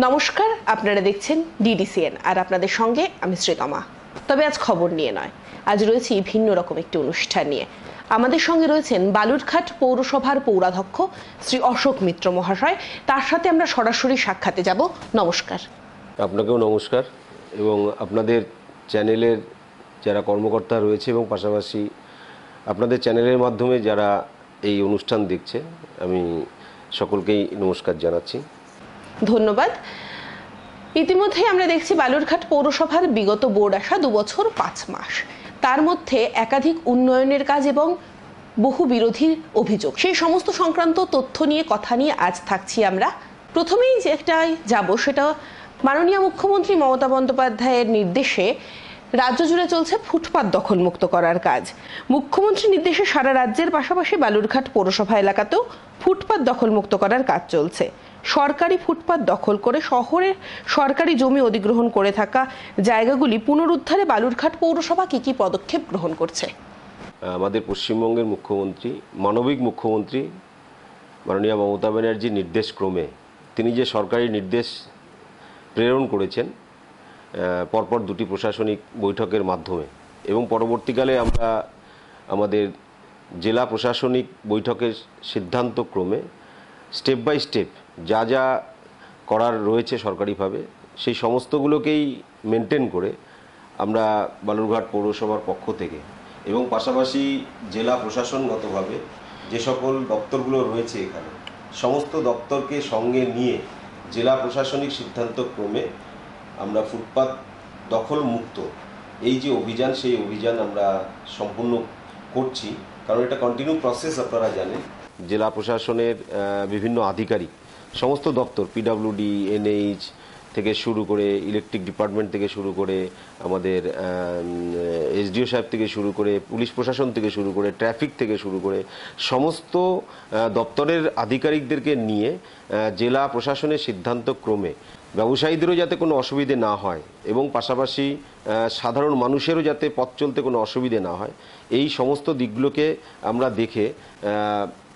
নমস্কার, আপনারা দেখছেন ডিডিসিএন আর আপনাদের সঙ্গে আমি শ্রীতমা। তবে আজ খবর নিয়ে নয়, আজ রয়েছি ভিন্ন রকম একটি অনুষ্ঠান নিয়ে। আমাদের সঙ্গে রয়েছেন বালুরঘাট পৌরসভার পৌরাধ্যক্ষ শ্রী অশোক মিত্র মহাশয়। তার সাথে আমরা সরাসরি সাক্ষাতে যাব। নমস্কার। আপনাকেও নমস্কার এবং আপনাদের চ্যানেলের যারা কর্মকর্তা রয়েছে এবং পাশাপাশি আপনাদের চ্যানেলের মাধ্যমে যারা এই অনুষ্ঠান দেখছে আমি সকলকেই নমস্কার জানাচ্ছি। ধন্যবাদ। ইতিমধ্যে আমরা দেখছি বালুরঘাট পৌরসভার বিগত বোর্ড আসা 2 বছর 5 মাস, তার মধ্যে একাধিক উন্নয়নের কাজ এবং বহু বিরোধীর অভিযোগ, সেই সমস্ত সংক্রান্ত তথ্য নিয়ে কথা নিয়ে আজ থাকছি আমরা। প্রথমেই যেটাই যাব সেটা মাননীয় মুখ্যমন্ত্রী মমতা বন্দ্যোপাধ্যায়ের নির্দেশে রাজ্য জুড়ে চলছে ফুটপাত দখল মুক্ত করার কাজ। মুখ্যমন্ত্রীর নির্দেশে সারা রাজ্যের পাশাপাশি বালুরঘাট পৌরসভা এলাকাতেও ফুটপাত দখল মুক্ত করার কাজ চলছে। সরকারি ফুটপাত দখল করে শহরের সরকারি জমি অধিগ্রহণ করে থাকা জায়গাগুলি পুনরুদ্ধারে বালুরঘাট পৌরসভা কি কি পদক্ষেপ গ্রহণ করছে? আমাদের পশ্চিমবঙ্গের মুখ্যমন্ত্রী, মানবিক মুখ্যমন্ত্রী মাননীয় মমতা ব্যানার্জির নির্দেশ ক্রমে তিনি যে সরকারি নির্দেশ প্রেরণ করেছেন পরপর 2টি প্রশাসনিক বৈঠকের মাধ্যমে এবং পরবর্তীকালে আমরা আমাদের জেলা প্রশাসনিক বৈঠকের সিদ্ধান্ত ক্রমে স্টেপ বাই স্টেপ যা যা করার রয়েছে সরকারিভাবে সেই সমস্তগুলোকেই মেনটেন করে আমরা বালুরঘাট পৌরসভার পক্ষ থেকে এবং পাশাপাশি জেলা প্রশাসনগতভাবে যে সকল দপ্তরগুলো রয়েছে এখানে সমস্ত দপ্তরকে সঙ্গে নিয়ে জেলা প্রশাসনিক সিদ্ধান্ত ক্রমে আমরা ফুটপাত দখল মুক্ত এই যে অভিযান সেই অভিযান আমরা সম্পূর্ণ করছি, কারণ এটা কন্টিনিউ প্রসেস। আপনারা জানেন জেলা প্রশাসনের বিভিন্ন আধিকারিক সমস্ত দপ্তর পিডব্লিউডি, এনএইচ থেকে শুরু করে ইলেকট্রিক ডিপার্টমেন্ট থেকে শুরু করে আমাদের এসডিও সাহেব থেকে শুরু করে পুলিশ প্রশাসন থেকে শুরু করে ট্রাফিক থেকে শুরু করে সমস্ত দপ্তরের আধিকারিকদেরকে নিয়ে জেলা প্রশাসনের সিদ্ধান্ত ক্রমে ব্যবসায়ীদেরও যাতে কোনো অসুবিধে না হয় এবং পাশাপাশি সাধারণ মানুষেরও যাতে পথ চলতে কোনো অসুবিধে না হয় এই সমস্ত দিকগুলোকে আমরা দেখে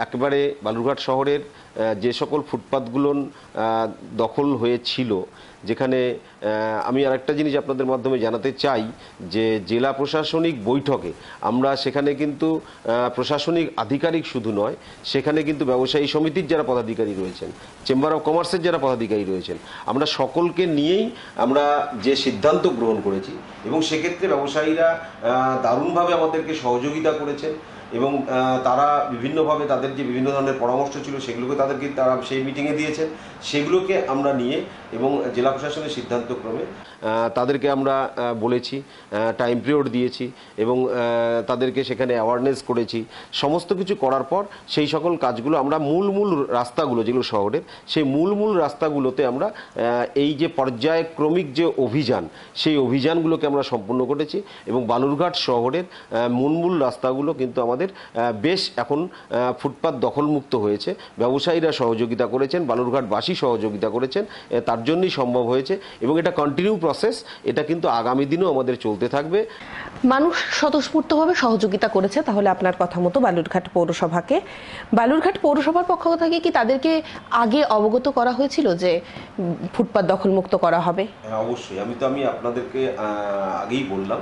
একেবারে বালুরঘাট শহরের যে সকল ফুটপাতগুলো দখল হয়েছিল, যেখানে আমি আরেকটা জিনিস আপনাদের মাধ্যমে জানাতে চাই যে জেলা প্রশাসনিক বৈঠকে আমরা সেখানে কিন্তু প্রশাসনিক আধিকারিক শুধু নয়, সেখানে কিন্তু ব্যবসায়ী সমিতির যারা পদাধিকারী রয়েছেন, চেম্বার অফ কমার্সের যারা পদাধিকারী রয়েছেন, আমরা সকলকে নিয়েই আমরা যে সিদ্ধান্ত গ্রহণ করেছি এবং সেক্ষেত্রে ব্যবসায়ীরা দারুণভাবে আমাদেরকে সহযোগিতা করেছেন এবং তারা বিভিন্নভাবে তাদের যে বিভিন্ন ধরনের পরামর্শ ছিল সেগুলোকে তারা সেই মিটিংয়ে দিয়েছেন, সেগুলোকে আমরা নিয়ে এবং জেলা প্রশাসনের সিদ্ধান্তক্রমে তাদেরকে আমরা বলেছি, টাইম পিরিয়ড দিয়েছি এবং তাদেরকে সেখানে অ্যাওয়ারনেস করেছি। সমস্ত কিছু করার পর সেই সকল কাজগুলো আমরা মূল রাস্তাগুলো যেগুলো শহরের সেই মূল রাস্তাগুলোতে আমরা এই যে পর্যায়ক্রমিক যে অভিযান সেই অভিযানগুলোকে আমরা সম্পূর্ণ করেছি এবং বালুরঘাট শহরের মূল রাস্তাগুলো কিন্তু আমাদের বেশ এখন ফুটপাত দখলমুক্ত হয়েছে। ব্যবসায়ীরা সহযোগিতা করেছেন, বালুরঘাটবাসী সহযোগিতা করেছেন, তার জন্যই সম্ভব হয়েছে এবং এটা কন্টিনিউ প্রসেস, এটা কিন্তু আগামী দিনেও আমাদের চলতে থাকবে। মানুষ স্বতঃস্ফূর্তভাবে সহযোগিতা করেছে, তাহলে আপনার কথা মতো বালুরঘাট পৌরসভার পক্ষ থেকে কি তাদেরকে আগে অবগত করা হয়েছিল যে ফুটপাত দখলমুক্ত করা হবে? অবশ্যই, আমি আপনাদেরকে আগেই বললাম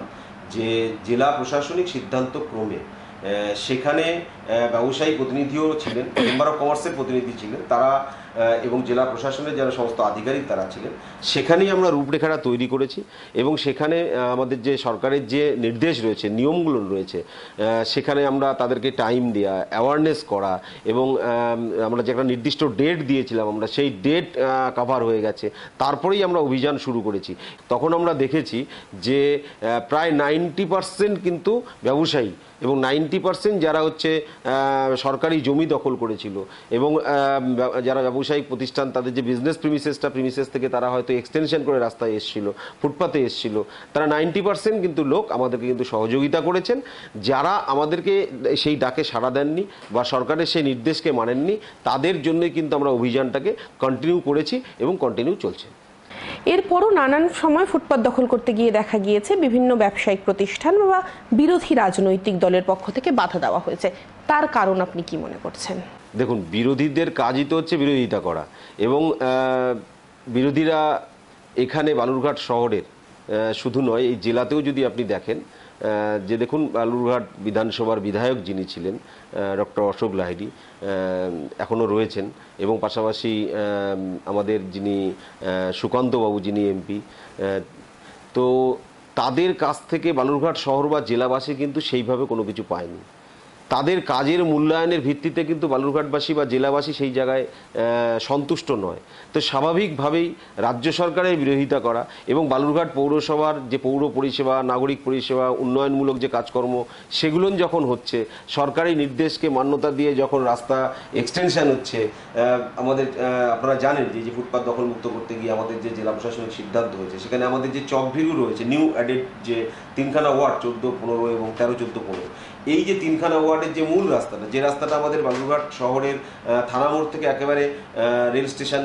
যে জেলা প্রশাসনিক সিদ্ধান্ত ক্রমে সেখানে ব্যবসায়ী প্রতিনিধিও ছিলেন, চেম্বার অফ কমার্সের প্রতিনিধি ছিলেন তারা এবং জেলা প্রশাসনের যারা সমস্ত আধিকারিক তারা ছিলেন, সেখানেই আমরা রূপরেখাটা তৈরি করেছি এবং সেখানে আমাদের যে সরকারের যে নির্দেশ রয়েছে, নিয়মগুলো রয়েছে, সেখানে আমরা তাদেরকে টাইম দেওয়া, অ্যাওয়ারনেস করা এবং আমরা যে একটা নির্দিষ্ট ডেট দিয়েছিলাম আমরা সেই ডেট কভার হয়ে গেছে, তারপরেই আমরা অভিযান শুরু করেছি। তখন আমরা দেখেছি যে প্রায় 90% কিন্তু ব্যবসায়ী এবং 90% যারা হচ্ছে সরকারি জমি দখল করেছিল এবং যারা ব্যবসায়িক প্রতিষ্ঠান তাদের যে বিজনেস প্রিমিসেস থেকে তারা হয়তো এক্সটেনশন করে রাস্তায় এসেছিল, ফুটপাতে এসেছিল, তারা 90% কিন্তু লোক আমাদেরকে কিন্তু সহযোগিতা করেছেন। যারা আমাদেরকে সেই ডাকে সাড়া দেননি বা সরকারের সেই নির্দেশকে মানেননি তাদের জন্যই কিন্তু আমরা অভিযানটাকে কন্টিনিউ করেছি এবং কন্টিনিউ চলছে। এরপরও নানান সময় ফুটপাত দখল করতে গিয়ে দেখা গিয়েছে বিভিন্ন ব্যবসায়িক প্রতিষ্ঠান বা বিরোধী রাজনৈতিক দলের পক্ষ থেকে বাধা দেওয়া হয়েছে, তার কারণ আপনি কি মনে করছেন? দেখুন, বিরোধীদের কাজই তো হচ্ছে বিরোধিতা করা এবং বিরোধীরা এখানে বালুরঘাট শহরের শুধু নয়, এই জেলাতেও যদি আপনি দেখেন, যে দেখুন বালুরঘাট বিধানসভার বিধায়ক যিনি ছিলেন ডক্টর অশোক লাহিড়ী এখনও রয়েছেন, এবং পাশাপাশি আমাদের যিনি সুকান্তবাবু যিনি এমপি, তো তাদের কাছ থেকে বালুরঘাট শহর বা জেলাবাসী কিন্তু সেইভাবে কোনো কিছু পায়নি। তাদের কাজের মূল্যায়নের ভিত্তিতে কিন্তু বালুরঘাটবাসী বা জেলাবাসী সেই জায়গায় সন্তুষ্ট নয়। তো স্বাভাবিকভাবেই রাজ্য সরকারের বিরোধিতা করা এবং বালুরঘাট পৌরসভার যে পৌর পরিষেবা, নাগরিক পরিষেবা, উন্নয়নমূলক যে কাজকর্ম সেগুলো যখন হচ্ছে, সরকারি নির্দেশকে মান্যতা দিয়ে যখন রাস্তা এক্সটেনশন হচ্ছে, আমাদের আপনারা জানেন যে ফুটপাত দখলমুক্ত করতে গিয়ে আমাদের যে জেলা প্রশাসনিক সিদ্ধান্ত হয়েছে, সেখানে আমাদের যে চকভিরু রয়েছে, নিউ অ্যাডেড যে তিনখানা ওয়ার্ড 14, 15 এবং 13, 14, 15, এই যে তিনখানা ওয়ার্ডের যে মূল রাস্তাটা, যে রাস্তাটা আমাদের বালুরঘাট শহরের থানা মোড় থেকে একেবারে রেল স্টেশন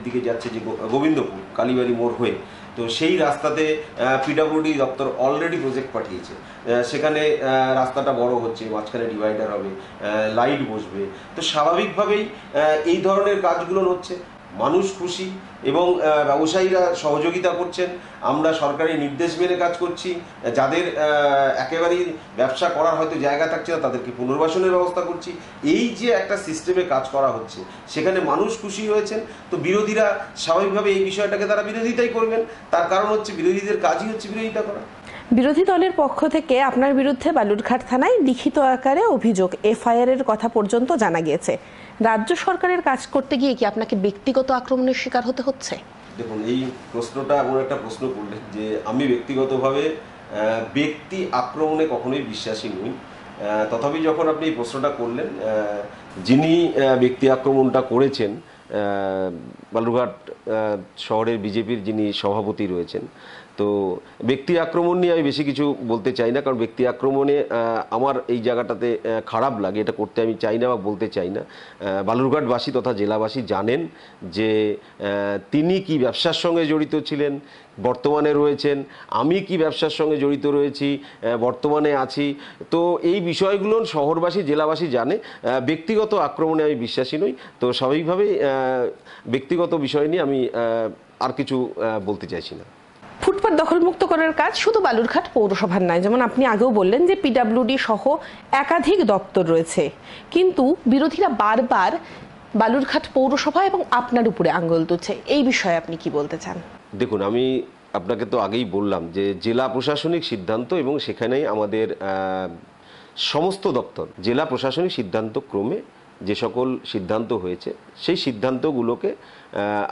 দিকে যাচ্ছে, যে গোবিন্দপুর কালীবাড়ি মোড় হয়ে, তো সেই রাস্তাতে পিডব্লিউডি দপ্তর অলরেডি প্রজেক্ট পাঠিয়েছে। সেখানে রাস্তাটা বড় হচ্ছে, মাঝখানে ডিভাইডার হবে, লাইট বসবে। তো স্বাভাবিকভাবেই এই ধরনের কাজগুলো হচ্ছে, মানুষ খুশি এবং ব্যবসায়ীরা সহযোগিতা করছেন। আমরা সরকারি নির্দেশ মেনে কাজ করছি। যাদের একেবারেই ব্যবসা করার হয়তো জায়গা থাকছে না, তাদেরকে পুনর্বাসনের ব্যবস্থা করছি। এই যে একটা সিস্টেমে কাজ করা হচ্ছে, সেখানে মানুষ খুশি হয়েছেন। তো বিরোধীরা স্বাভাবিকভাবে এই বিষয়টাকে তারা বিরোধিতাই করবেন। তার কারণ হচ্ছে বিরোধীদের কাজই হচ্ছে বিরোধিতা করা। বিরোধী দলের পক্ষ থেকে আপনার বিরুদ্ধে বালুরঘাট থানায় লিখিত আকারে অভিযোগ, এফআইআর এর কথা পর্যন্ত জানা গিয়েছে। রাজ্য সরকারের কাজ করতে গিয়ে কি আপনাকে ব্যক্তিগত আক্রমণের শিকার হতে হচ্ছে? দেখুন, এই প্রশ্নটা এমন একটা প্রশ্ন করলেন যে আমি ব্যক্তিগতভাবে ব্যক্তি আক্রমণে কখনোই বিশ্বাসী নই। তথাপি যখন আপনি এই প্রশ্নটা করলেন, যিনি ব্যক্তি আক্রমণটা করেছেন, বালুরঘাট শহরের বিজেপির যিনি সভাপতি রয়েছেন, তো ব্যক্তি আক্রমণ নিয়ে আমি বেশি কিছু বলতে চাই না, কারণ ব্যক্তি আক্রমণে আমার এই জায়গাটাতে খারাপ লাগে, এটা করতে আমি চাই না বা বলতে চাই না। বালুরঘাটবাসী তথা জেলাবাসী জানেন যে তিনি কি ব্যবসার সঙ্গে জড়িত ছিলেন, বর্তমানে রয়েছেন, আমি কি ব্যবসার সঙ্গে জড়িত রয়েছি, বর্তমানে আছি। তো এই বিষয়গুলো শহরবাসী জেলাবাসী জানে। ব্যক্তিগত আক্রমণে আমি বিশ্বাসী নই। তো স্বাভাবিকভাবেই ব্যক্তিগত বিষয় নিয়ে আমি আর কিছু বলতে চাইছি না। ফুটপাত দখলমুক্ত করার কাজ শুধু বালুরঘাট পৌরসভার নয়, যেমন আপনি আগেও বললেন যে পিডব্লিউডি সহ একাধিক দপ্তর রয়েছে, কিন্তু বিরোধীরা বারবার বালুরঘাট পৌরসভা এবং আপনার উপরে আঙ্গুল তুলছে। এই বিষয়ে আপনি কি বলতে চান? দেখুন, আমি আপনাকে তো আগেই বললাম যে জেলা প্রশাসনিক সিদ্ধান্ত, এবং সেখানেই আমাদের সমস্ত দপ্তর জেলা প্রশাসনিক সিদ্ধান্ত ক্রমে যে সকল সিদ্ধান্ত হয়েছে, সেই সিদ্ধান্তগুলোকে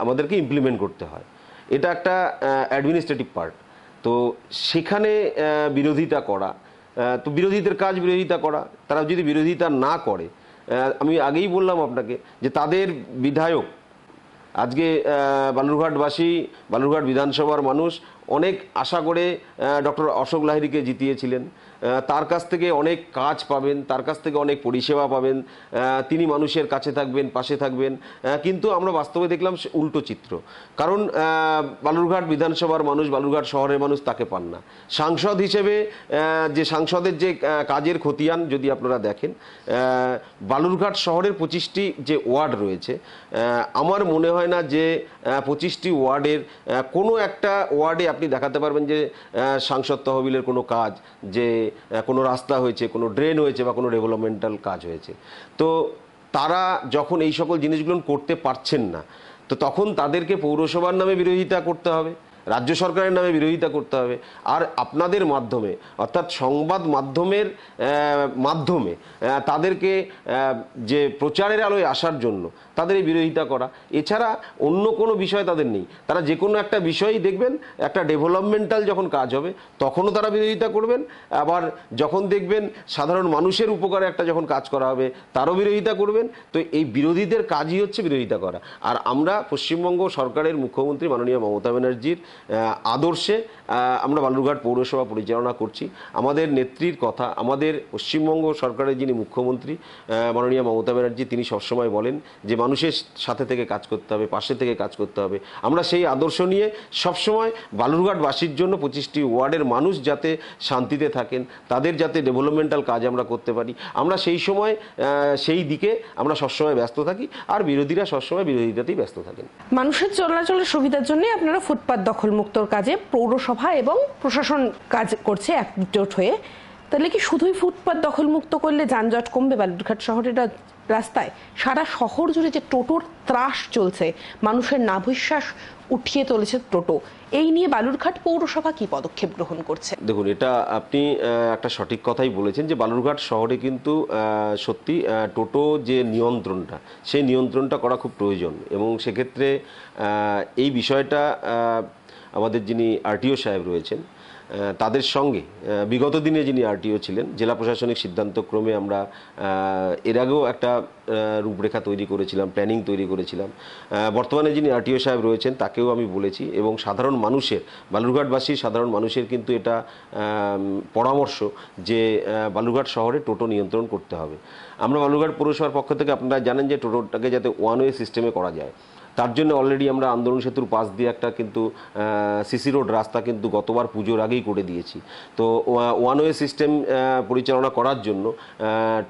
আমাদেরকে ইমপ্লিমেন্ট করতে হয়। এটা একটা অ্যাডমিনিস্ট্রেটিভ পার্ট। তো সেখানে বিরোধিতা করা, তো বিরোধীদের কাজ বিরোধিতা করা। তারা যদি বিরোধিতা না করে, আমি আগেই বললাম আপনাকে যে তাদের বিধায়ক, আজকে বালুরঘাটবাসী, বালুরঘাট বিধানসভার মানুষ অনেক আশা করে ডক্টর অশোক লাহিড়ীকে জিতিয়েছিলেন। তার কাছ থেকে অনেক কাজ পাবেন, তার কাছ থেকে অনেক পরিষেবা পাবেন, তিনি মানুষের কাছে থাকবেন, পাশে থাকবেন। কিন্তু আমরা বাস্তবে দেখলাম উল্টো চিত্র। কারণ বালুরঘাট বিধানসভার মানুষ, বালুরঘাট শহরের মানুষ তাকে পান না। সাংসদ হিসেবে যে সাংসদের যে কাজের খতিয়ান যদি আপনারা দেখেন, বালুরঘাট শহরের 25টি যে ওয়ার্ড রয়েছে, আমার মনে হয় না যে 25টি ওয়ার্ডের কোনো একটা ওয়ার্ডে আপনি দেখাতে পারবেন যে সাংসদ তহবিলের কোনো কাজ, যে কোনো রাস্তা হয়েছে, কোনো ড্রেন হয়েছে বা কোনো ডেভেলপমেন্টাল কাজ হয়েছে। তো তারা যখন এই সকল জিনিসগুলো করতে পারছেন না, তো তখন তাদেরকে পৌরসভার নামে বিরোধিতা করতে হবে, রাজ্য সরকারের নামে বিরোধিতা করতে হবে। আর আপনাদের মাধ্যমে, অর্থাৎ সংবাদ মাধ্যমের মাধ্যমে তাদেরকে যে প্রচারের আলোয় আসার জন্য তাদের এই বিরোধিতা করা, এছাড়া অন্য কোনো বিষয় তাদের নেই। তারা যে কোনো একটা বিষয়ই দেখবেন, একটা ডেভেলপমেন্টাল যখন কাজ হবে তখনও তারা বিরোধিতা করবেন, আবার যখন দেখবেন সাধারণ মানুষের উপকারে একটা যখন কাজ করা হবে তারও বিরোধিতা করবেন। তো এই বিরোধীদের কাজই হচ্ছে বিরোধিতা করা। আর আমরা পশ্চিমবঙ্গ সরকারের মুখ্যমন্ত্রী মাননীয় মমতা ব্যানার্জির আদর্শে আমরা বালুরঘাট পৌরসভা পরিচালনা করছি। আমাদের নেত্রীর কথা, আমাদের পশ্চিমবঙ্গ সরকারের যিনি মুখ্যমন্ত্রী মাননীয় মমতা ব্যানার্জি, তিনি সবসময় বলেন যে মানুষ মানুষের সাথে থেকে কাজ করতে হবে, পাশে থেকে কাজ করতে হবে। আমরা সেই আদর্শ নিয়ে সবসময় বালুরঘাটবাসীর জন্য 25টি ওয়ার্ডের মানুষ যাতে শান্তিতে থাকেন, তাদের যাতে ডেভেলপমেন্টাল কাজ আমরা করতে পারি, আমরা সেই সময় সেই দিকে আমরা সবসময় ব্যস্ত থাকি। আর বিরোধীরা সবসময় বিরোধিতাতেই ব্যস্ত থাকেন। মানুষের চলাচলের সুবিধার জন্য আপনারা ফুটপাত দখল মুক্তর কাজে পৌরসভা এবং প্রশাসন কাজ করছে একজোট হয়ে। তাহলে কি শুধুই ফুটপাত দখল মুক্ত করলে যানজট কমবে বালুরঘাট শহরের রাস্তায়? সারা শহর জুড়ে যে টোটোর ত্রাস চলছে, মানুষের নাভিশ্বাস উঠিয়ে তুলেছে টোটো, এই নিয়ে বালুরঘাট পৌরসভা কি পদক্ষেপ গ্রহণ করছে? দেখুন, এটা আপনি একটা সঠিক কথাই বলেছেন যে বালুরঘাট শহরে কিন্তু সত্যি টোটো যে নিয়ন্ত্রণটা, সেই নিয়ন্ত্রণটা করা খুব প্রয়োজন। এবং সেক্ষেত্রে এই বিষয়টা আমাদের যিনি আরটিও সাহেব রয়েছেন তাদের সঙ্গে বিগত দিনে যিনি আরটিও ছিলেন, জেলা প্রশাসনিক সিদ্ধান্তক্রমে আমরা এর আগেও একটা রূপরেখা তৈরি করেছিলাম, প্ল্যানিং তৈরি করেছিলাম। বর্তমানে যিনি আরটিও সাহেব রয়েছেন তাকেও আমি বলেছি, এবং সাধারণ মানুষের, বালুরঘাটবাসীর সাধারণ মানুষের কিন্তু এটা পরামর্শ যে বালুরঘাট শহরে টোটো নিয়ন্ত্রণ করতে হবে। আমরা বালুরঘাট পৌরসভার পক্ষ থেকে, আপনারা জানেন যে টোটোটাকে যাতে ওয়ান ওয়ে সিস্টেমে করা যায়, তার জন্য অলরেডি আমরা আন্দোলন সেতুর পাশ দিয়ে একটা কিন্তু সিসি রোড রাস্তা কিন্তু গতবার পুজোর আগেই করে দিয়েছি। তো ওয়ান ওয়ে সিস্টেম পরিচালনা করার জন্য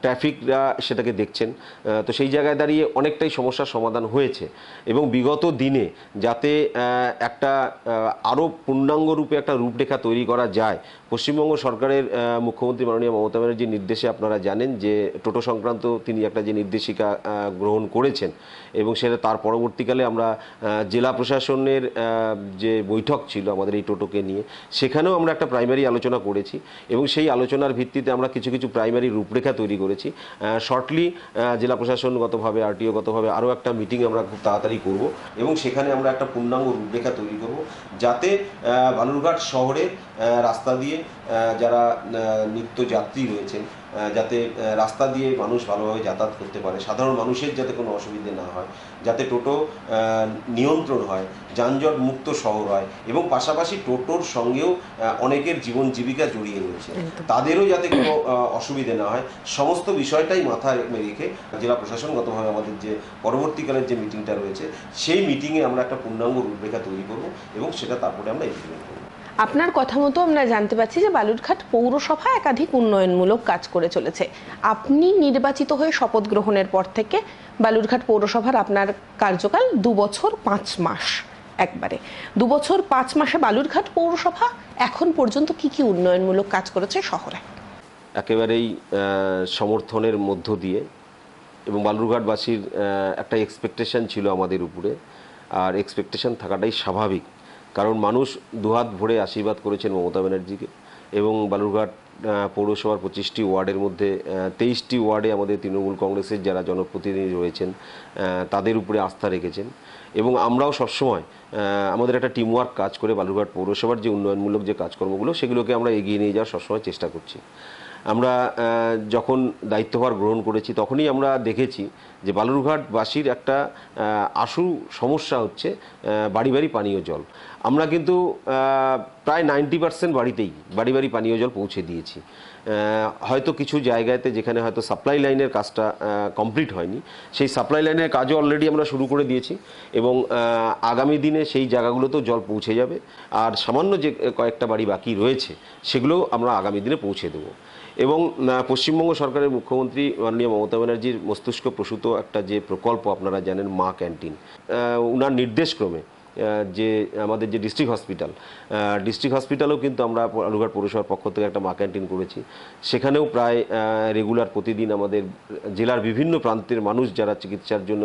ট্রাফিকরা সেটাকে দেখছেন। তো সেই জায়গায় দাঁড়িয়ে অনেকটাই সমস্যার সমাধান হয়েছে। এবং বিগত দিনে যাতে একটা আরও পূর্ণাঙ্গ রূপে একটা রূপরেখা তৈরি করা যায়, পশ্চিমবঙ্গ সরকারের মুখ্যমন্ত্রী মাননীয় মমতা ব্যানার্জির নির্দেশে আপনারা জানেন যে টোটো সংক্রান্ত তিনি একটা যে নির্দেশিকা গ্রহণ করেছেন, এবং সেটা তার পরবর্তীকালে আমরা জেলা প্রশাসনের যে বৈঠক ছিল আমাদের এই টোটোকে নিয়ে, সেখানেও আমরা একটা প্রাইমারি আলোচনা করেছি, এবং সেই আলোচনার ভিত্তিতে আমরা কিছু কিছু প্রাইমারি রূপরেখা তৈরি করেছি। শর্টলি জেলা প্রশাসনগতভাবে, আরটিওগতভাবে আরও একটা মিটিং আমরা খুব তাড়াতাড়ি করব, এবং সেখানে আমরা একটা পূর্ণাঙ্গ রূপরেখা তৈরি করব যাতে বালুরঘাট শহরে রাস্তা দিয়ে যারা নিত্যযাত্রী রয়েছেন, যাতে রাস্তা দিয়ে মানুষ ভালোভাবে যাতায়াত করতে পারে, সাধারণ মানুষের যাতে কোনো অসুবিধে না হয়, যাতে টোটো নিয়ন্ত্রণ হয়, যানজট মুক্ত শহর হয়, এবং পাশাপাশি টোটোর সঙ্গেও অনেকের জীবন জীবিকা জড়িয়ে রয়েছে, তাদেরও যাতে কোনো অসুবিধে না হয়, সমস্ত বিষয়টাই মাথায় রেখে জেলা প্রশাসনগতভাবে আমাদের যে পরবর্তীকালের যে মিটিংটা রয়েছে, সেই মিটিংয়ে আমরা একটা পূর্ণাঙ্গ রূপরেখা তৈরি করব, এবং সেটা তারপরে আমরা ইমপ্লিমেন্ট করব। আপনার কথা মতো আমরা জানতে পারছি যে বালুরঘাট পৌরসভা একাধিক উন্নয়নমূলক কাজ করে চলেছে। আপনি নির্বাচিত হয়ে শপথ গ্রহণের পর থেকে বালুরঘাট পৌরসভার আপনার কার্যকাল 2 বছর 5 মাস। একবারে 2 বছর 5 মাসে বালুরঘাট পৌরসভা এখন পর্যন্ত কি কি উন্নয়নমূলক কাজ করেছে শহরে? একেবারেই সমর্থনের মধ্য দিয়ে, এবং বালুরঘাটবাসীর একটা এক্সপেকটেশন ছিল আমাদের উপরে, আর এক্সপেকটেশন থাকাটাই স্বাভাবিক, কারণ মানুষ দুহাত ভরে আশীর্বাদ করেছেন মমতা ব্যানার্জিকে। এবং বালুরঘাট পৌরসভার 25টি ওয়ার্ডের মধ্যে 23টি ওয়ার্ডে আমাদের তৃণমূল কংগ্রেসের যারা জনপ্রতিনিধি রয়েছেন তাদের উপরে আস্থা রেখেছেন। এবং আমরাও সবসময় আমাদের একটা টিমওয়ার্ক কাজ করে বালুরঘাট পৌরসভার যে উন্নয়নমূলক যে কাজকর্মগুলো, সেগুলোকে আমরা এগিয়ে নিয়ে যাওয়ার সবসময় চেষ্টা করছি। আমরা যখন দায়িত্বভার গ্রহণ করেছি তখনই আমরা দেখেছি যে বালুরঘাটবাসীর একটা আশু সমস্যা হচ্ছে বাড়ি বাড়ি পানীয় জল। আমরা কিন্তু প্রায় 90% বাড়িতেই বাড়ি বাড়ি পানীয় জল পৌঁছে দিয়েছি। হয়তো কিছু জায়গাতে যেখানে হয়তো সাপ্লাই লাইনের কাজটা কমপ্লিট হয়নি, সেই সাপ্লাই লাইনের কাজও অলরেডি আমরা শুরু করে দিয়েছি, এবং আগামী দিনে সেই জায়গাগুলোতেও জল পৌঁছে যাবে। আর সামান্য যে কয়েকটা বাড়ি বাকি রয়েছে সেগুলোও আমরা আগামী দিনে পৌঁছে দেবো। এবং পশ্চিমবঙ্গ সরকারের মুখ্যমন্ত্রী মাননীয় মমতা ব্যানার্জির মস্তিষ্ক প্রসূত একটা যে প্রকল্প আপনারা জানেন, মা ক্যান্টিন, ওনার নির্দেশক্রমে যে আমাদের যে ডিস্ট্রিক্ট হসপিটালেও কিন্তু আমরা বালুরঘাট পৌরসভার পক্ষ থেকে একটা মা ক্যান্টিন করেছি। সেখানেও প্রায় রেগুলার প্রতিদিন আমাদের জেলার বিভিন্ন প্রান্তের মানুষ যারা চিকিৎসার জন্য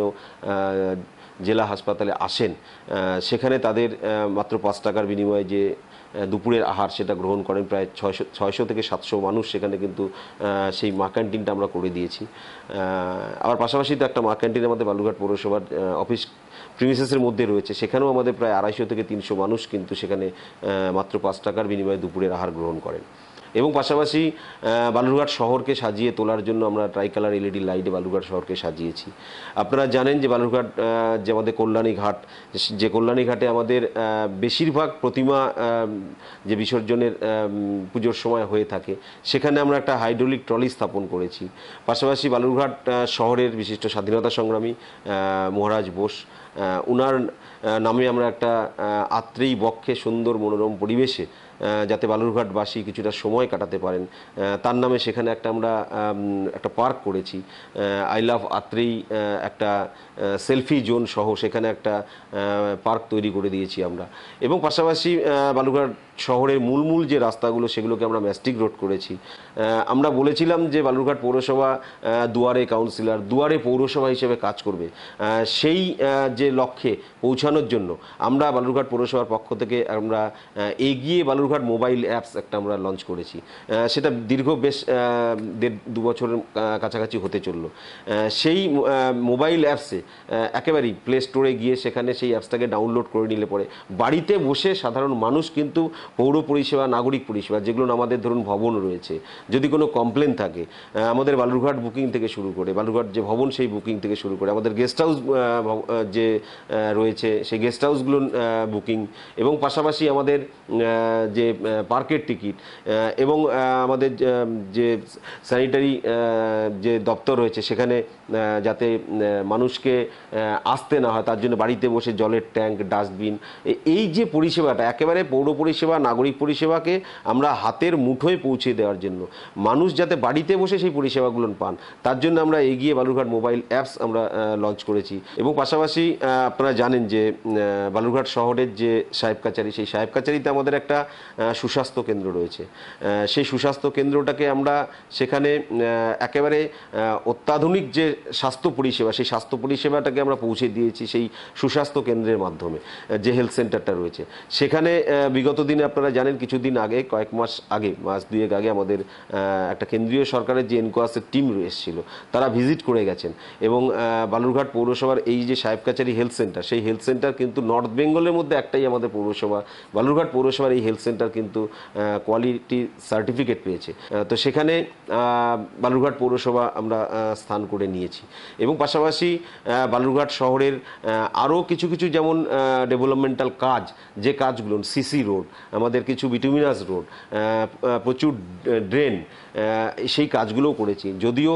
জেলা হাসপাতালে আসেন, সেখানে তাদের মাত্র 5 টাকার বিনিময়ে যে দুপুরের আহার সেটা গ্রহণ করেন প্রায় 600 থেকে 700 মানুষ। সেখানে কিন্তু সেই মা ক্যান্টিনটা আমরা করে দিয়েছি। আবার পাশাপাশি তো একটা মা ক্যান্টিন আমাদের বালুরঘাট পৌরসভার অফিস প্রিমিসেসের মধ্যে রয়েছে, সেখানেও আমাদের প্রায় 250 থেকে 300 মানুষ কিন্তু সেখানে মাত্র 5 টাকার বিনিময়ে দুপুরের আহার গ্রহণ করেন। এবং পাশাপাশি বালুরঘাট শহরকে সাজিয়ে তোলার জন্য আমরা ট্রাইকালার এলইডি লাইটে বালুরঘাট শহরকে সাজিয়েছি। আপনারা জানেন যে বালুরঘাট যে আমাদের কল্যাণী ঘাট, যে কল্যাণী ঘাটে আমাদের বেশিরভাগ প্রতিমা যে বিসর্জনের পুজোর সময় হয়ে থাকে, সেখানে আমরা একটা হাইড্রোলিক ট্রলি স্থাপন করেছি। পাশাপাশি বালুরঘাট শহরের বিশিষ্ট স্বাধীনতা সংগ্রামী মহারাজ বোস, উনার নামে আমরা একটা আত্রেয়ী বক্ষে সুন্দর মনোরম পরিবেশে যাতে বালুরঘাটবাসী কিছুটা সময় কাটাতে পারেন, তার নামে সেখানে আমরা একটা পার্ক করেছি। আই লাভ আত্রেয়ী একটা সেলফি জোন সহ সেখানে একটা পার্ক তৈরি করে দিয়েছি আমরা। এবং পাশাপাশি বালুরঘাট শহরের মূল যে রাস্তাগুলো সেগুলোকে আমরা ম্যাস্টিক রোড করেছি। আমরা বলেছিলাম যে বালুরঘাট পৌরসভা দুয়ারে কাউন্সিলর, দুয়ারে পৌরসভা হিসেবে কাজ করবে। সেই যে লক্ষ্যে পৌঁছানোর জন্য আমরা বালুরঘাট পৌরসভার পক্ষ থেকে আমরা এগিয়ে বালুরঘাট মোবাইল অ্যাপস একটা আমরা লঞ্চ করেছি। সেটা দীর্ঘ বেশ 1.5-2 বছরের কাছাকাছি হতে চললো। সেই মোবাইল অ্যাপসে একেবারেই প্লে স্টোরে গিয়ে সেখানে সেই অ্যাপসটাকে ডাউনলোড করে নিলে পরে বাড়িতে বসে সাধারণ মানুষ কিন্তু পৌর পরিষেবা, নাগরিক পরিষেবা, যেগুলো আমাদের ধরুন ভবন রয়েছে, যদি কোনো কমপ্লেন থাকে, আমাদের বালুরঘাট বুকিং থেকে শুরু করে, বালুরঘাট যে ভবন সেই বুকিং থেকে শুরু করে, আমাদের গেস্ট হাউস যে রয়েছে সেই গেস্ট হাউসগুলো বুকিং, এবং পাশাপাশি আমাদের যে পার্কের টিকিট, এবং আমাদের যে স্যানিটারি যে দপ্তর রয়েছে সেখানে যাতে মানুষকে আসতে না হয় তার জন্য বাড়িতে বসে জলের ট্যাঙ্ক, ডাস্টবিন, এই যে পরিষেবাটা একেবারে পৌর পরিষেবা, নাগরিক পরিষেবাকে আমরা হাতের মুঠোয় পৌঁছে দেওয়ার জন্য, মানুষ যাতে বাড়িতে বসে সেই পরিষেবাগুলো পান, তার জন্য আমরা এগিয়ে বালুরঘাট মোবাইল অ্যাপস আমরা লঞ্চ করেছি। এবং পাশাপাশি আপনারা জানেন যে বালুরঘাট শহরের যে সাহেব কাচারি, সেই সাহেব কাচারিতে আমাদের একটা সুস্বাস্থ্য কেন্দ্র রয়েছে। সেই সুস্বাস্থ্য কেন্দ্রটাকে আমরা সেখানে একেবারে অত্যাধুনিক যে স্বাস্থ্য পরিষেবা, সেই স্বাস্থ্য পরিষেবাটাকে আমরা পৌঁছে দিয়েছি সেই সুস্বাস্থ্য কেন্দ্রের মাধ্যমে। যে হেলথ সেন্টারটা রয়েছে সেখানে বিগত দিনে আপনারা জানেন কিছুদিন আগে, কয়েক মাস আগে, মাস দুয়েক আগে আমাদের একটা কেন্দ্রীয় সরকারের যে এনকোয়াসের টিম এসেছিল, তারা ভিজিট করে গেছেন। এবং বালুরঘাট পৌরসভার এই যে সাহেব কাচারি হেলথ সেন্টার, সেই হেলথ সেন্টার কিন্তু নর্থ বেঙ্গলের মধ্যে একটাই আমাদের পৌরসভা, বালুরঘাট পৌরসভার এই হেলথ সেন্টার কিন্তু কোয়ালিটি সার্টিফিকেট পেয়েছে। তো সেখানে বালুরঘাট পৌরসভা আমরা স্থান করে নিয়েছি। এবং পাশাপাশি বালুরঘাট শহরের আরও কিছু যেমন ডেভেলপমেন্টাল কাজ, যে কাজগুলো সিসি রোড, আমাদের কিছু বিটুমিনাস রোড, প্রচুর ড্রেন, সেই কাজগুলোও করেছি। যদিও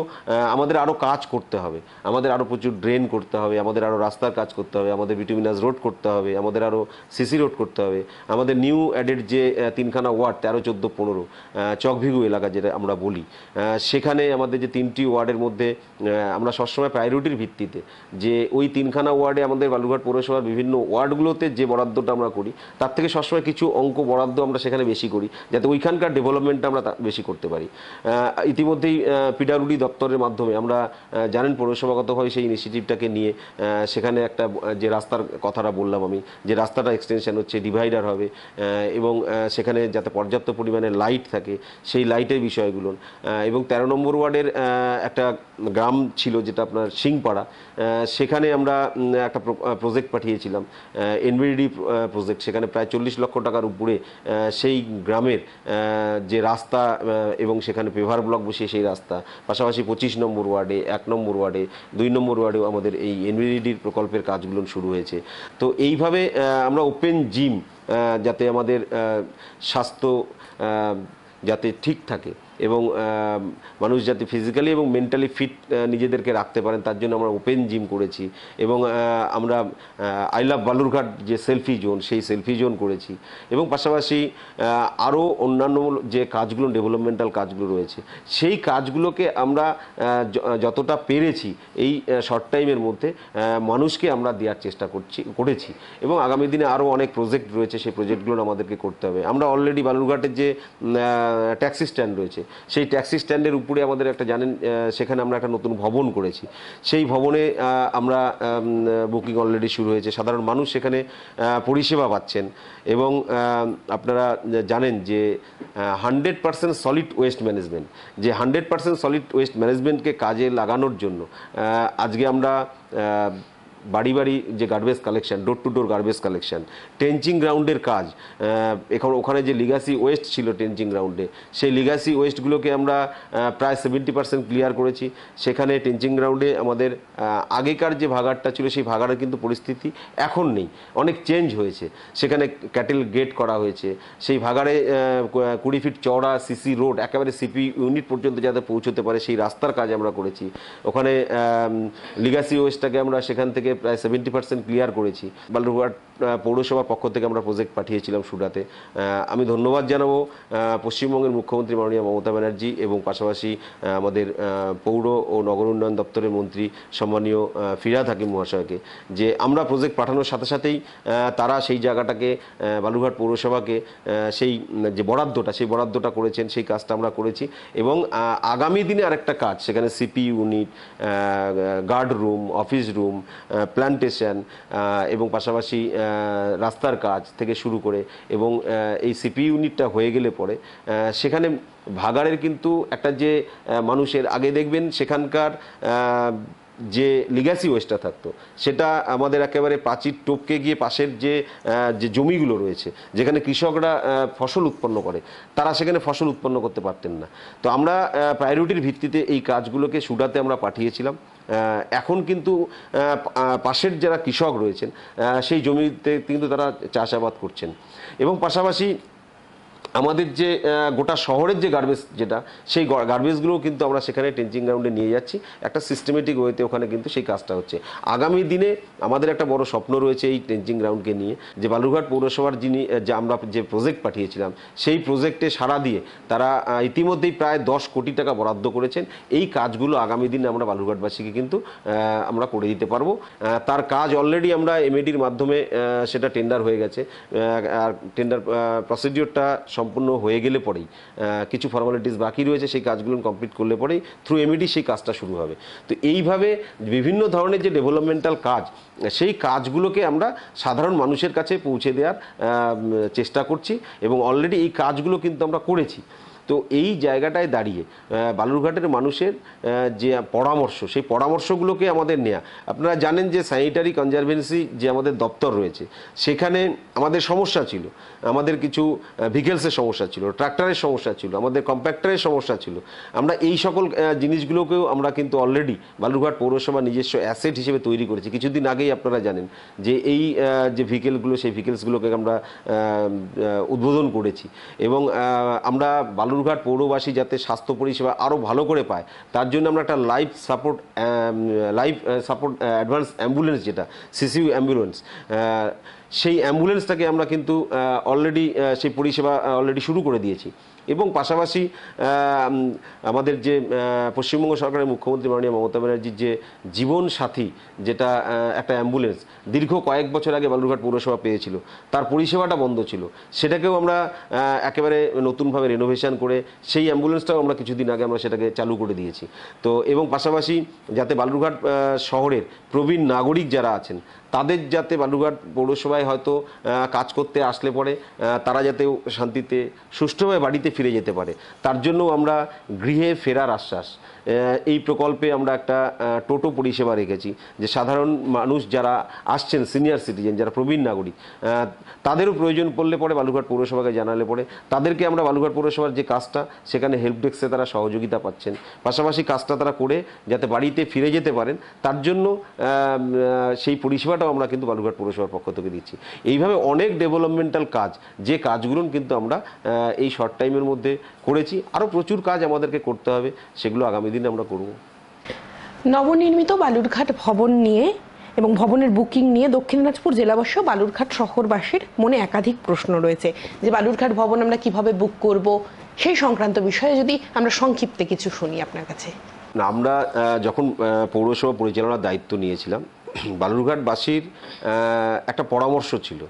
আমাদের আরও কাজ করতে হবে, আমাদের আরও প্রচুর ড্রেন করতে হবে, আমাদের আরও রাস্তার কাজ করতে হবে, আমাদের বিটুমিনাস রোড করতে হবে, আমাদের আরও সিসি রোড করতে হবে। আমাদের নিউ অ্যাডেড যে 3খানা ওয়ার্ড 13, 14, 15 চকভিগু এলাকা যেটা আমরা বলি, সেখানে আমাদের যে 3টি ওয়ার্ডের মধ্যে আমরা সবসময় প্রায়োরিটির ভিত্তিতে যে ওই 3খানা ওয়ার্ডে আমাদের বালুরঘাট পৌরসভার বিভিন্ন ওয়ার্ডগুলোতে যে বরাদ্দটা আমরা করি তার থেকে সবসময় কিছু অঙ্ক বরাদ্দ আমরা সেখানে বেশি করি, যাতে ওইখানকার ডেভেলপমেন্টটা আমরা বেশি করতে পারি। ইতিমধ্যেই পিডব্লিউডি দপ্তরের মাধ্যমে আমরা জানেন পৌরসভাগতভাবে সেই ইনিশিয়েটিভটাকে নিয়ে সেখানে একটা যে রাস্তার কথাটা বললাম আমি, যে রাস্তাটা এক্সটেনশন হচ্ছে, ডিভাইডার হবে, এবং সেখানে যাতে পর্যাপ্ত পরিমাণে লাইট থাকে সেই লাইটের বিষয়গুলো। এবং 13 নম্বর ওয়ার্ডের একটা গ্রাম ছিল যেটা আপনার সিংপাড়া, সেখানে আমরা একটা প্রজেক্ট পাঠিয়েছিলাম, এনবিডি প্রজেক্ট। সেখানে প্রায় 40 লক্ষ টাকার উপরে সেই গ্রামের যে রাস্তা এবং সেখানে পেভার ব্লক বসিয়ে সেই রাস্তা, পাশাপাশি 25 নম্বর ওয়ার্ডে, 1 নম্বর ওয়ার্ডে, 2 নম্বর ওয়ার্ডেও আমাদের এই এনবিডির প্রকল্পের কাজগুলো শুরু হয়েছে। তো এইভাবে আমরা ওপেন জিম, যাতে আমাদের স্বাস্থ্য যাতে ঠিক থাকে এবং মানুষ যাতে ফিজিক্যালি এবং মেন্টালি ফিট নিজেদেরকে রাখতে পারেন, তার জন্য আমরা ওপেন জিম করেছি। এবং আমরা আই লাভ বালুরঘাট যে সেলফি জোন, সেই সেলফি জোন করেছি। এবং পাশাপাশি আরও অন্যান্য যে কাজগুলো, ডেভেলপমেন্টাল কাজগুলো রয়েছে, সেই কাজগুলোকে আমরা যতটা পেরেছি এই শর্ট টাইমের মধ্যে মানুষকে আমরা দেওয়ার চেষ্টা করেছি। এবং আগামী দিনে আরও অনেক প্রজেক্ট রয়েছে, সেই প্রজেক্টগুলো আমাদেরকে করতে হবে। আমরা অলরেডি বালুরঘাটের যে ট্যাক্সি স্ট্যান্ড রয়েছে, সেই ট্যাক্সি স্ট্যান্ডের উপরে আমাদের একটা জানেন সেখানে আমরা একটা নতুন ভবন করেছি। সেই ভবনে আমরা বুকিং অলরেডি শুরু হয়েছে, সাধারণ মানুষ সেখানে পরিষেবা পাচ্ছেন। এবং আপনারা জানেন যে 100% সলিড ওয়েস্ট ম্যানেজমেন্ট, যে 100% সলিড ওয়েস্ট ম্যানেজমেন্টকে কাজে লাগানোর জন্য আজকে আমরা বাড়ি বাড়ি যে garbage collection, door to door garbage collection, trenching গ্রাউন্ডের কাজ, এখন ওখানে যে লিগাসি ওয়েস্ট ছিল ট্রেঞ্চিং গ্রাউন্ডে, সেই লিগাসি ওয়েস্টগুলোকে আমরা প্রায় 70% ক্লিয়ার করেছি। সেখানে ট্রেঞ্চিং গ্রাউন্ডে আমাদের আগেকার যে ভাগাড়টা ছিল সেই ভাগাড়ের কিন্তু পরিস্থিতি এখন নেই, অনেক চেঞ্জ হয়েছে। সেখানে ক্যাটেল গেট করা হয়েছে, সেই ভাগাড়ে 20 ফিট চওড়া সিসি রোড একেবারে সিপি ইউনিট পর্যন্ত যাতে পৌঁছতে পারে সেই রাস্তার কাজ আমরা করেছি। ওখানে লিগাসি ওয়েস্টটাকে আমরা সেখান থেকে প্রায় 70% ক্লিয়ার করেছি। বালুরঘাট পৌরসভার পক্ষ থেকে আমরা প্রজেক্ট পাঠিয়েছিলাম সুরাতে। আমি ধন্যবাদ জানাবো পশ্চিমবঙ্গের মুখ্যমন্ত্রী মাননীয় মমতা ব্যানার্জি এবং পাশাপাশি আমাদের পৌর ও নগর উন্নয়ন দপ্তরের মন্ত্রী সম্মানীয় ফিরহাদ হাকিম মহাশয়কে, যে আমরা প্রজেক্ট পাঠানোর সাথে সাথেই তারা সেই জায়গাটাকে বালুরঘাট পৌরসভাকে সেই যে বরাদ্দটা সেই বরাদ্দটা করেছেন, সেই কাজটা আমরা করেছি। এবং আগামী দিনে আরেকটা কাজ, সেখানে CP unit, guard room, office room, plantation এবং পাশাপাশি রাস্তার কাজ থেকে শুরু করে, এবং এই সিপি ইউনিটটা হয়ে গেলে পরে সেখানে ভাগাড়ের কিন্তু একটা যে মানুষের আগে দেখবেন সেখানকার যে লিগাসি ওয়েস্টটা থাকতো সেটা আমাদের একেবারে প্রাচীর টপকে গিয়ে পাশের যে জমিগুলো রয়েছে, যেখানে কৃষকরা ফসল উৎপন্ন করে, তারা সেখানে ফসল উৎপন্ন করতে পারতেন না। তো আমরা প্রায়োরিটির ভিত্তিতে এই কাজগুলোকে সুরাতে আমরা পাঠিয়েছিলাম। এখন কিন্তু পাশের যারা কৃষক রয়েছেন সেই জমিতে কিন্তু তারা চাষাবাদ করছেন। এবং পাশাপাশি আমাদের যে গোটা শহরের যে গার্বেজ যেটা, সেই গার্বেজগুলোও কিন্তু আমরা সেখানে ট্রেঞ্চিং গ্রাউন্ডে নিয়ে যাচ্ছি, একটা সিস্টেমেটিক ওয়েতে ওখানে কিন্তু সেই কাজটা হচ্ছে। আগামী দিনে আমাদের একটা বড় স্বপ্ন রয়েছে এই ট্রেঞ্চিং গ্রাউন্ডকে নিয়ে, যে বালুরঘাট পৌরসভার যে আমরা যে প্রজেক্ট পাঠিয়েছিলাম সেই প্রজেক্টে সাড়া দিয়ে তারা ইতিমধ্যেই প্রায় 10 কোটি টাকা বরাদ্দ করেছেন। এই কাজগুলো আগামী দিনে আমরা বালুরঘাটবাসীকে কিন্তু আমরা করে দিতে পারবো। তার কাজ অলরেডি আমরা এমএডির মাধ্যমে সেটা টেন্ডার হয়ে গেছে, আর টেন্ডার প্রসিডিওরটা সম্পূর্ণ হয়ে গেলে পরেই কিছু ফর্মালিটিস বাকি রয়েছে, সেই কাজগুলো কমপ্লিট করলে পরেই থ্রু এমইডি সেই কাজটা শুরু হবে। তো এইভাবে বিভিন্ন ধরনের যে ডেভেলপমেন্টাল কাজ, সেই কাজগুলোকে আমরা সাধারণ মানুষের কাছে পৌঁছে দেওয়ার চেষ্টা করছি, এবং অলরেডি এই কাজগুলো কিন্তু আমরা করেছি। তো এই জায়গাটায় দাঁড়িয়ে বালুরঘাটের মানুষের যে পরামর্শ, সেই পরামর্শগুলোকে আমাদের নেওয়া। আপনারা জানেন যে স্যানিটারি কনজারভেন্সি যে আমাদের দপ্তর রয়েছে, সেখানে আমাদের সমস্যা ছিল, আমাদের কিছু ভেহিকেলসের সমস্যা ছিল, ট্রাক্টরের সমস্যা ছিল, আমাদের কম্প্যাক্টরের সমস্যা ছিল। আমরা এই সকল জিনিসগুলোকেও আমরা কিন্তু অলরেডি বালুরঘাট পৌরসভা নিজস্ব অ্যাসেট হিসেবে তৈরি করেছি। কিছুদিন আগেই আপনারা জানেন যে এই যে ভেহিকেলগুলো, সেই ভেহিকেলসগুলোকে আমরা উদ্বোধন করেছি, এবং আমরা বালুরঘাট পৌরবাসী যাতে স্বাস্থ্য পরিষেবা আরও ভালো করে পায় তার জন্য আমরা একটা লাইফ সাপোর্ট অ্যাডভান্স অ্যাম্বুলেন্স, যেটা সিসিউ অ্যাম্বুলেন্স, সেই অ্যাম্বুলেন্সটাকে আমরা কিন্তু অলরেডি সেই পরিষেবা অলরেডি শুরু করে দিয়েছি। এবং পাশাপাশি আমাদের যে পশ্চিমবঙ্গ সরকারের মুখ্যমন্ত্রী মাননীয় মমতা ব্যানার্জির যে জীবন সাথী, যেটা একটা অ্যাম্বুলেন্স দীর্ঘ কয়েক বছর আগে বালুরঘাট পৌরসভা পেয়েছিল, তার পরিষেবাটা বন্ধ ছিল, সেটাকেও আমরা একেবারে নতুনভাবে রেনোভেশন করে সেই অ্যাম্বুলেন্সটাও আমরা কিছুদিন আগে আমরা সেটাকে চালু করে দিয়েছি। তো এবং পাশাপাশি যাতে বালুরঘাট শহরের প্রবীণ নাগরিক যারা আছেন তাদের যাতে বালুরঘাট পৌরসভায় হয়তো কাজ করতে আসলে পরে তারা যাতে শান্তিতে সুষ্ঠুভাবে বাড়িতে ফিরে যেতে পারে, তার জন্য আমরা গৃহে ফেরার আশ্বাস এই প্রকল্পে আমরা একটা টোটো পরিষেবা রেখেছি, যে সাধারণ মানুষ যারা আসছেন, সিনিয়র সিটিজেন যারা প্রবীণ নাগরিক, তাদেরও প্রয়োজন পড়লে পরে বালুরঘাট পৌরসভাকে জানালে পরে তাদেরকে আমরা বালুরঘাট পৌরসভার যে কাজটা, সেখানে হেল্প ডেস্কে তারা সহযোগিতা পাচ্ছেন, পাশাপাশি কাজটা তারা করে যাতে বাড়িতে ফিরে যেতে পারেন তার জন্য সেই পরিষেবাটাও আমরা কিন্তু বালুরঘাট পৌরসভার পক্ষ থেকে দিচ্ছি। এইভাবে অনেক ডেভেলপমেন্টাল কাজ, যে কাজগুলো কিন্তু আমরা এই শর্ট টাইমের মধ্যে করেছি, আরও প্রচুর কাজ আমাদেরকে করতে হবে, সেগুলো আগামী দিনে আমরা করব। নবনির্মিত বালুরঘাট ভবন নিয়ে এবং ভবনের বুকিং নিয়ে দক্ষিণ দিনাজপুর জেলাবাসী ও বালুরঘাট শহরবাসীর মনে একাধিক প্রশ্ন রয়েছে, যে বালুরঘাট ভবন আমরা কিভাবে বুক করব, সেই সংক্রান্ত বিষয়ে যদি আমরা সংক্ষিপ্তে কিছু শুনি আপনার কাছে। না, আমরা যখন পৌরসভা পরিচালনার দায়িত্ব নিয়েছিলাম, বালুরঘাটবাসীর একটা পরামর্শ ছিল,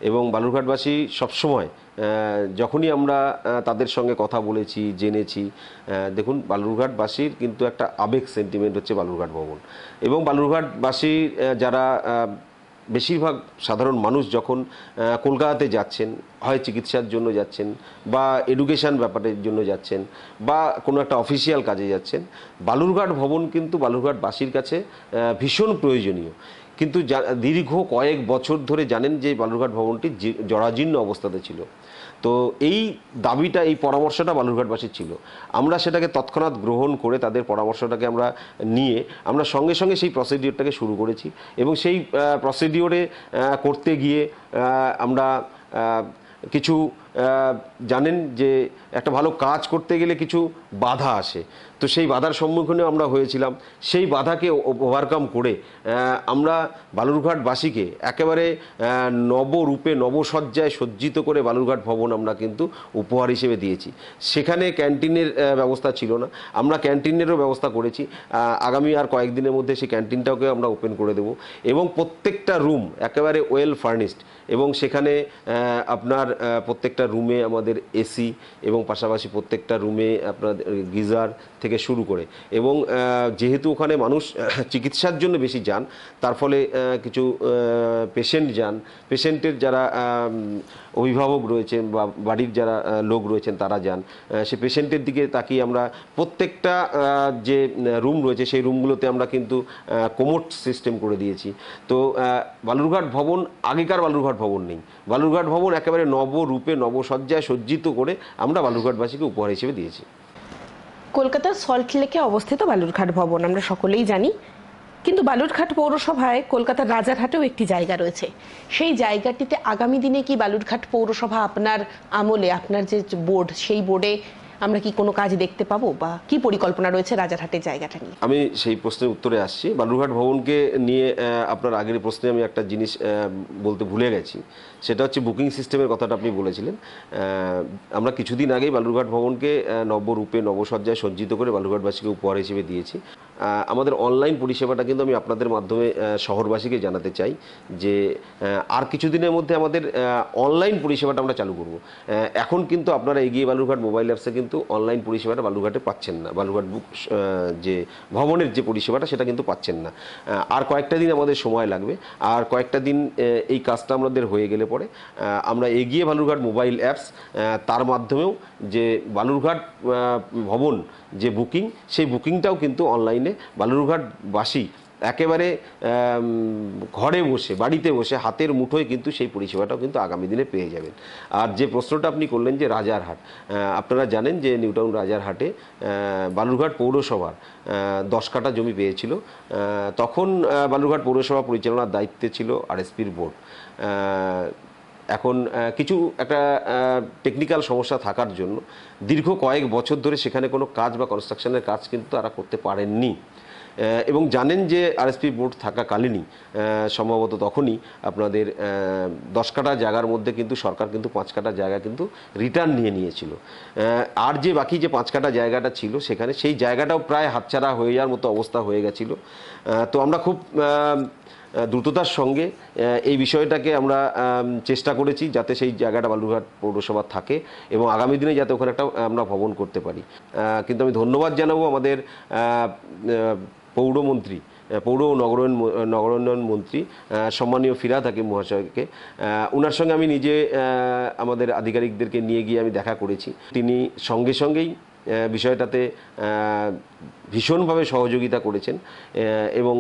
এবং বালুরঘাটবাসী সবসময় যখনই আমরা তাদের সঙ্গে কথা বলেছি, জেনেছি, দেখুন বালুরঘাটবাসীর কিন্তু একটা আবেগ সেন্টিমেন্ট হচ্ছে বালুরঘাট ভবন। এবং বালুরঘাটবাসী যারা বেশিরভাগ সাধারণ মানুষ যখন কলকাতাতে যাচ্ছেন, হয় চিকিৎসার জন্য যাচ্ছেন, বা এডুকেশন ব্যাপারের জন্য যাচ্ছেন, বা কোনো একটা অফিসিয়াল কাজে যাচ্ছেন, বালুরঘাট ভবন কিন্তু বালুরঘাটবাসীর কাছে ভীষণ প্রয়োজনীয়। কিন্তু দীর্ঘ কয়েক বছর ধরে জানেন যে বালুরঘাট ভবনটি জরাজীর্ণ অবস্থাতে ছিল। তো এই দাবিটা, এই পরামর্শটা বালুরঘাটবাসীর ছিল। আমরা সেটাকে তৎক্ষণাৎ গ্রহণ করে তাদের পরামর্শটাকে আমরা নিয়ে আমরা সঙ্গে সঙ্গে সেই প্রসিডিওরটাকে শুরু করেছি এবং সেই প্রসিডিওরে করতে গিয়ে আমরা কিছু জানেন যে একটা ভালো কাজ করতে গেলে কিছু বাধা আসে, তো সেই বাধার সম্মুখীনে আমরা হয়েছিলাম। সেই বাধাকে ওভারকাম করে আমরা বালুরঘাটবাসীকে একেবারে নবরূপে নবসজ্জায় সজ্জিত করে বালুরঘাট ভবন আমরা কিন্তু উপহার হিসেবে দিয়েছি। সেখানে ক্যান্টিনের ব্যবস্থা ছিল না, আমরা ক্যান্টিনেরও ব্যবস্থা করেছি। আগামী আর কয়েকদিনের মধ্যে সেই ক্যান্টিনটাকে আমরা ওপেন করে দেব এবং প্রত্যেকটা রুম একেবারে ওয়েল ফার্নিশড এবং সেখানে আপনার প্রত্যেকটা রুমে আমাদের এসি এবং পাশাপাশি প্রত্যেকটা রুমে আপনার গিজার থেকে শুরু করে, এবং যেহেতু ওখানে মানুষ চিকিৎসার জন্য বেশি যান, তার ফলে কিছু পেশেন্ট যান, পেশেন্টের যারা অভিভাবক রয়েছেন বা বাড়ির যারা লোক রয়েছেন তারা যান, সে পেশেন্টের দিকে তাকিয়ে আমরা প্রত্যেকটা যে রুম রয়েছে সেই রুমগুলোতে আমরা কিন্তু কোমোড সিস্টেম করে দিয়েছি। তো বালুরঘাট ভবন আগেকার বালুরঘাট ভবন নেই, বালুরঘাট ভবন একেবারে নবরূপে নবসজ্জায় সজ্জিত করে আমরা বালুরঘাটবাসীকে উপহার হিসেবে দিয়েছি। কলকাতার সল্টলেকে অবস্থিত বালুরঘাট ভবন আমরা সকলেই জানি, কিন্তু বালুরঘাট পৌরসভায় কলকাতার রাজারহাটেও একটি জায়গা রয়েছে। সেই জায়গাটিতে আগামী দিনে কি বালুরঘাট পৌরসভা আপনার আমলে, আপনার যে বোর্ড, সেই বোর্ডে আমরা কি কোনো কাজ দেখতে পাবো বা কি পরিকল্পনা রয়েছে রাজারহাটের জায়গাটা নিয়ে? আমি সেই প্রশ্নের উত্তরে আসছি। বালুরঘাট ভবনকে নিয়ে আপনার আগের প্রশ্নে আমি একটা জিনিস বলতে ভুলে গেছি, সেটা হচ্ছে বুকিং সিস্টেমের কথাটা আপনি বলেছিলেন। আমরা কিছুদিন আগেই বালুরঘাট ভবনকে নবরূপে নবসজ্জায় সজ্জিত করে বালুরঘাটবাসীকে উপহার হিসেবে দিয়েছি। আমাদের অনলাইন পরিষেবাটা কিন্তু আমি আপনাদের মাধ্যমে শহরবাসীকে জানাতে চাই যে আর কিছুদিনের মধ্যে আমাদের অনলাইন পরিষেবাটা আমরা চালু করব। এখন কিন্তু আপনারা এগিয়ে বালুরঘাট মোবাইল অ্যাপসে কিন্তু অনলাইন পরিষেবাটা বালুরঘাটে পাচ্ছেন না, বালুরঘাট বুক যে ভবনের যে পরিষেবাটা সেটা কিন্তু পাচ্ছেন না। আর কয়েকটা দিন আমাদের সময় লাগবে, আর কয়েকটা দিন এই কাজটা আমাদের হয়ে গেলে পরে আমরা এগিয়ে বালুরঘাট মোবাইল অ্যাপস, তার মাধ্যমেও যে বালুরঘাট ভবন যে বুকিং, সেই বুকিংটাও কিন্তু অনলাইনে বালুরঘাটবাসী একেবারে ঘরে বসে, বাড়িতে বসে, হাতের মুঠোয় কিন্তু সেই পরিষেবাটাও কিন্তু আগামী দিনে পেয়ে যাবেন। আর যে প্রশ্নটা আপনি করলেন যে রাজারহাট, আপনারা জানেন যে নিউটাউন রাজারহাটে বালুরঘাট পৌরসভার 10 কাঠা জমি পেয়েছিল। তখন বালুরঘাট পৌরসভা পরিচালনার দায়িত্বে ছিল আরএসপির বোর্ড। এখন কিছু একটা টেকনিক্যাল সমস্যা থাকার জন্য দীর্ঘ কয়েক বছর ধরে সেখানে কোনো কাজ বা কনস্ট্রাকশনের কাজ কিন্তু তারা করতে পারেননি। এবং জানেন যে আরএসপি বোর্ড থাকাকালীনই সম্ভবত তখনই আপনাদের 10 কাঠা জায়গার মধ্যে কিন্তু সরকার কিন্তু 5 কাঠা জায়গা কিন্তু রিটার্ন নিয়ে নিয়েছিল। আর যে বাকি যে 5 কাঠা জায়গাটা ছিল সেখানে সেই জায়গাটাও প্রায় হাতছাড়া হয়ে যাওয়ার মতো অবস্থা হয়ে গেছিল। তো আমরা খুব দ্রুততার সঙ্গে এই বিষয়টাকে আমরা চেষ্টা করেছি যাতে সেই জায়গাটা বালুরঘাট পৌরসভা থাকে এবং আগামী দিনে যাতে ওখানে একটা আমরা ভবন করতে পারি। কিন্তু আমি ধন্যবাদ জানাবো আমাদের পৌরমন্ত্রী, পৌর ও নগরোন্নয়ন মন্ত্রী সম্মানীয় ফিরহাদ হাকিম মহাশয়কে। ওনার সঙ্গে আমি নিজে আমাদের আধিকারিকদেরকে নিয়ে গিয়ে আমি দেখা করেছি। তিনি সঙ্গে সঙ্গেই বিষয়টাতে ভীষণভাবে সহযোগিতা করেছেন এবং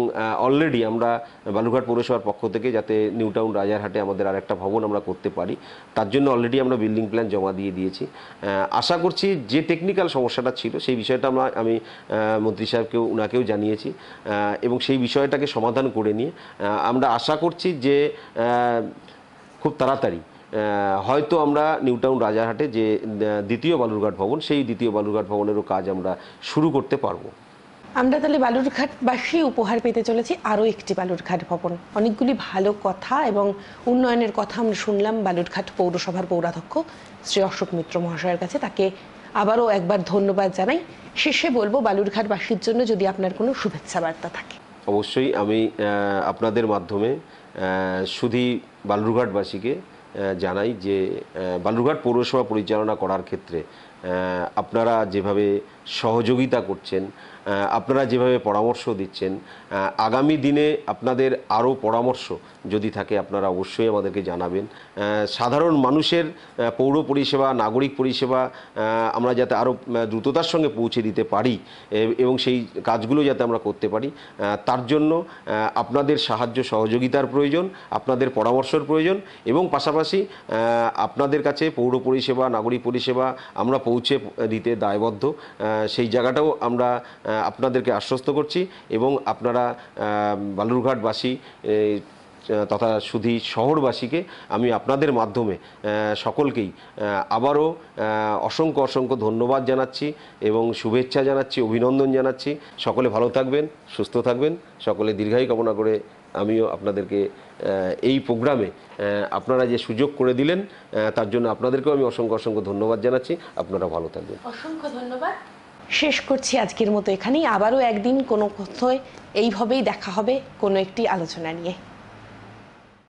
অলরেডি আমরা বালুরঘাট পৌরসভার পক্ষ থেকে যাতে নিউটাউন রাজারহাটে আমাদের আরেকটা ভবন আমরা করতে পারি তার জন্য অলরেডি আমরা বিল্ডিং প্ল্যান জমা দিয়ে দিয়েছি। আশা করছি যে টেকনিক্যাল সমস্যাটা ছিল সেই বিষয়টা আমি মন্ত্রী সাহেবকেও ওনাকেও জানিয়েছি এবং সেই বিষয়টাকে সমাধান করে নিয়ে আমরা আশা করছি যে খুব তাড়াতাড়ি হয়তো আমরা নিউটাউন রাজারহাটে যে দ্বিতীয় বালুরঘাট ভবন, সেই দ্বিতীয় বালুরঘাট ভবনেরও কাজ আমরা শুরু করতে পারবো। আমরা তাহলে বালুরঘাটবাসী উপহার পেতে চলেছি আরও একটি বালুরঘাট ভবন। অনেকগুলি ভালো কথা এবং উন্নয়নের কথা আমরা শুনলাম বালুরঘাট পৌরসভার পৌরাধ্যক্ষ শ্রী অশোক মিত্র মহাশয়ের কাছে। তাকে আবারও একবার ধন্যবাদ জানাই। শেষে বলবো বালুরঘাটবাসীর জন্য যদি আপনার কোনো শুভেচ্ছা বার্তা থাকে। অবশ্যই আমি আপনাদের মাধ্যমে শুধু বালুরঘাটবাসীকে জানাই যে বালুরঘাট পৌরসভা পরিচালনা করার ক্ষেত্রে আপনারা যেভাবে সহযোগিতা করছেন, আপনারা যেভাবে পরামর্শ দিচ্ছেন, আগামী দিনে আপনাদের আরও পরামর্শ যদি থাকে আপনারা অবশ্যই আমাদেরকে জানাবেন। সাধারণ মানুষের পৌর পরিষেবা, নাগরিক পরিষেবা আমরা যাতে আরও দ্রুততার সঙ্গে পৌঁছে দিতে পারি এবং সেই কাজগুলো যাতে আমরা করতে পারি, তার জন্য আপনাদের সাহায্য সহযোগিতার প্রয়োজন, আপনাদের পরামর্শের প্রয়োজন এবং পাশাপাশি আপনাদের কাছে পৌর পরিষেবা, নাগরিক পরিষেবা আমরা পৌঁছে দিতে দায়বদ্ধ। সেই জায়গাটাও আমরা আপনাদেরকে আশ্বস্ত করছি এবং আপনারা বালুরঘাটবাসী তথা শুধু শহরবাসীকে আমি আপনাদের মাধ্যমে সকলকেই আবারও অসংখ্য অসংখ্য ধন্যবাদ জানাচ্ছি এবং শুভেচ্ছা জানাচ্ছি, অভিনন্দন জানাচ্ছি। সকলে ভালো থাকবেন, সুস্থ থাকবেন, সকলে দীর্ঘায়ু কামনা করে আমিও আপনাদেরকে এই প্রোগ্রামে আপনারা যে সুযোগ করে দিলেন তার জন্য আপনাদেরকেও আমি অসংখ্য অসংখ্য ধন্যবাদ জানাচ্ছি। আপনারা ভালো থাকবেন। অসংখ্য ধন্যবাদ। শেষ করছি আজকের মতো এখানেই। আবারও একদিন কোনো কথায় এইভাবেই দেখা হবে কোনো একটি আলোচনা নিয়ে।